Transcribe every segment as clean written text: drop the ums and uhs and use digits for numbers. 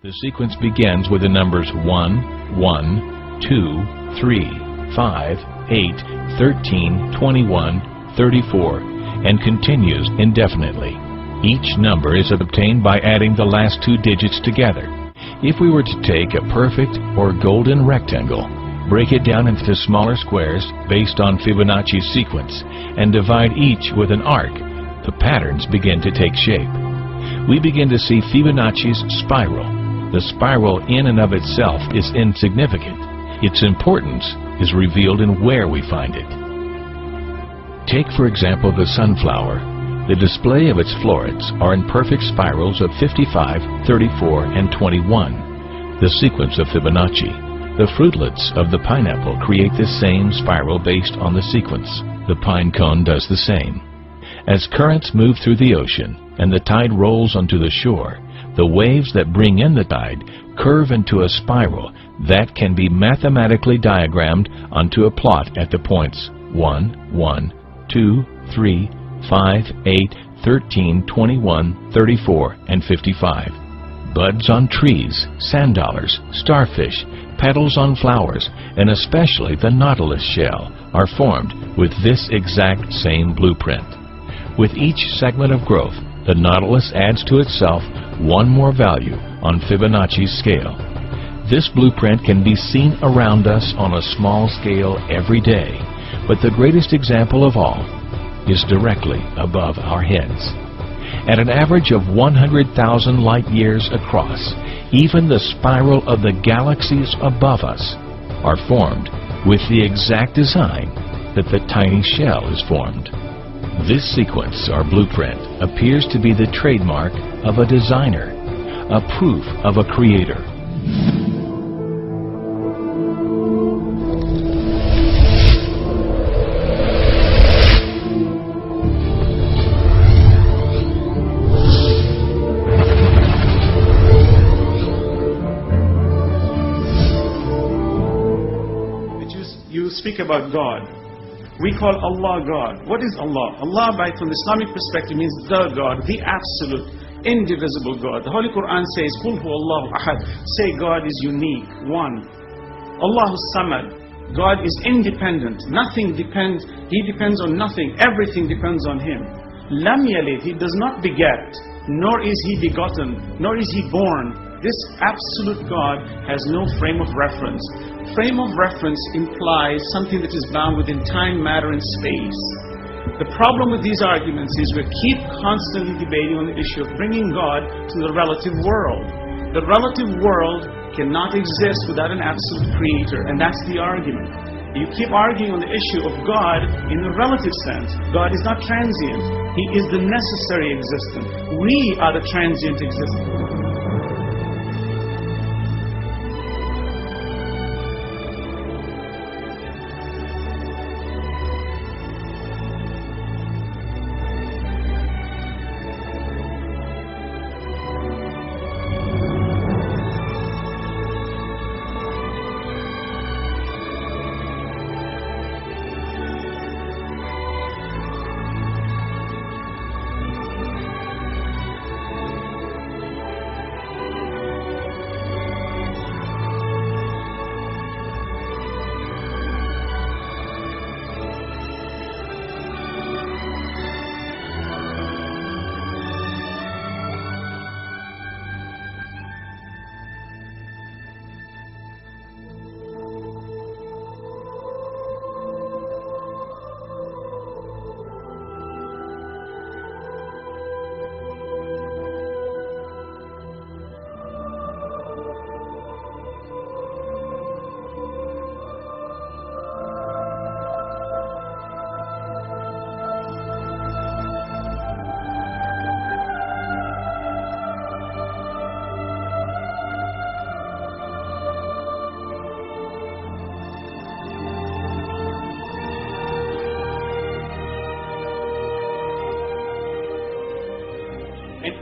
The sequence begins with the numbers 1, 1, 2, 3, 5, 8, 13, 21, 34, and continues indefinitely. Each number is obtained by adding the last two digits together. If we were to take a perfect or golden rectangle, break it down into smaller squares based on Fibonacci's sequence, and divide each with an arc, the patterns begin to take shape. We begin to see Fibonacci's spiral. The spiral in and of itself is insignificant. Its importance is revealed in where we find it. Take, for example, the sunflower. The display of its florets are in perfect spirals of 55, 34, and 21, the sequence of Fibonacci. The fruitlets of the pineapple create the same spiral based on the sequence. The pine cone does the same. As currents move through the ocean and the tide rolls onto the shore, the waves that bring in the tide curve into a spiral that can be mathematically diagrammed onto a plot at the points 1, 1, 2, 3, 5, 8, 13, 21, 34, and 55. Buds on trees, sand dollars, starfish, petals on flowers, and especially the nautilus shell are formed with this exact same blueprint. With each segment of growth, the nautilus adds to itself one more value on Fibonacci's scale. This blueprint can be seen around us on a small scale every day, but the greatest example of all is directly above our heads. At an average of 100,000 light years across, even the spiral of the galaxies above us are formed with the exact design that the tiny shell is formed. This sequence, or blueprint, appears to be the trademark of a designer, a proof of a creator. You speak about God. We call Allah God. What is Allah? Allah, from the Islamic perspective, means the God, the absolute, indivisible God. The Holy Quran says, قُلْ هُوَ اللَّهُ أَحَدٌ. Say God is unique, one. Allahu Samad. God is independent. Nothing depends. He depends on nothing. Everything depends on Him. Lam yalid. He does not beget, nor is He begotten, nor is He born. This absolute God has no frame of reference. Frame of reference implies something that is bound within time, matter, and space. The problem with these arguments is we keep constantly debating on the issue of bringing God to the relative world. The relative world cannot exist without an absolute creator, and that's the argument. You keep arguing on the issue of God in the relative sense. God is not transient. He is the necessary existence. We are the transient existence.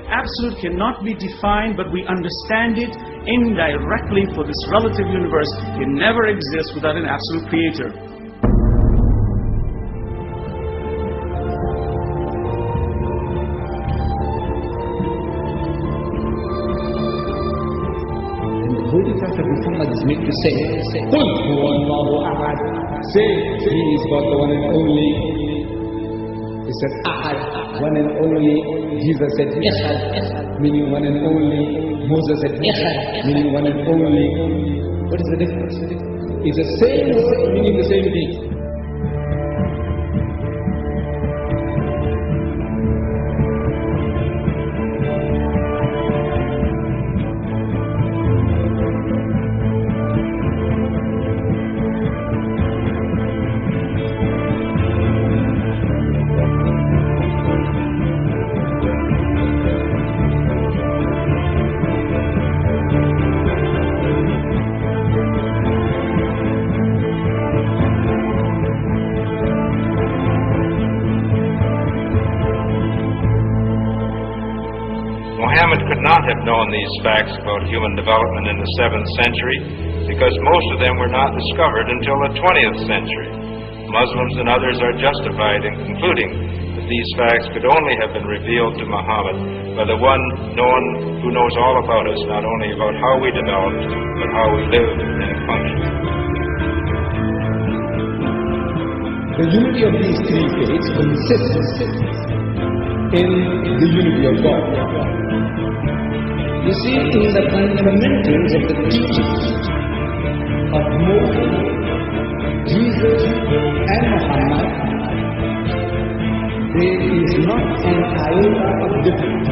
Absolute cannot be defined, but we understand it indirectly for this relative universe. It never exists without an absolute creator. Holy Prophet Muhammad is made to say, Qul huwa Allahu ahad. Say, He is God, the one and only. He said, Ahad, one and only. Jesus said, Echad, meaning one and only. Moses said, Echad, meaning one and only. What is the difference? It's the same word, meaning the same thing. Muhammad could not have known these facts about human development in the 7th century because most of them were not discovered until the 20th century. Muslims and others are justified in concluding that these facts could only have been revealed to Muhammad by the one who knows all about us, not only about how we developed, but how we lived and functioned. The unity of these three faiths consists in the unity of God. You see, in the fundamentals of the teachings of Moses, Jesus, and Muhammad, there is not an iota of difference.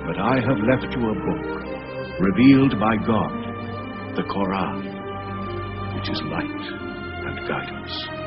But I have left you a book, revealed by God, the Quran, which is light and guidance.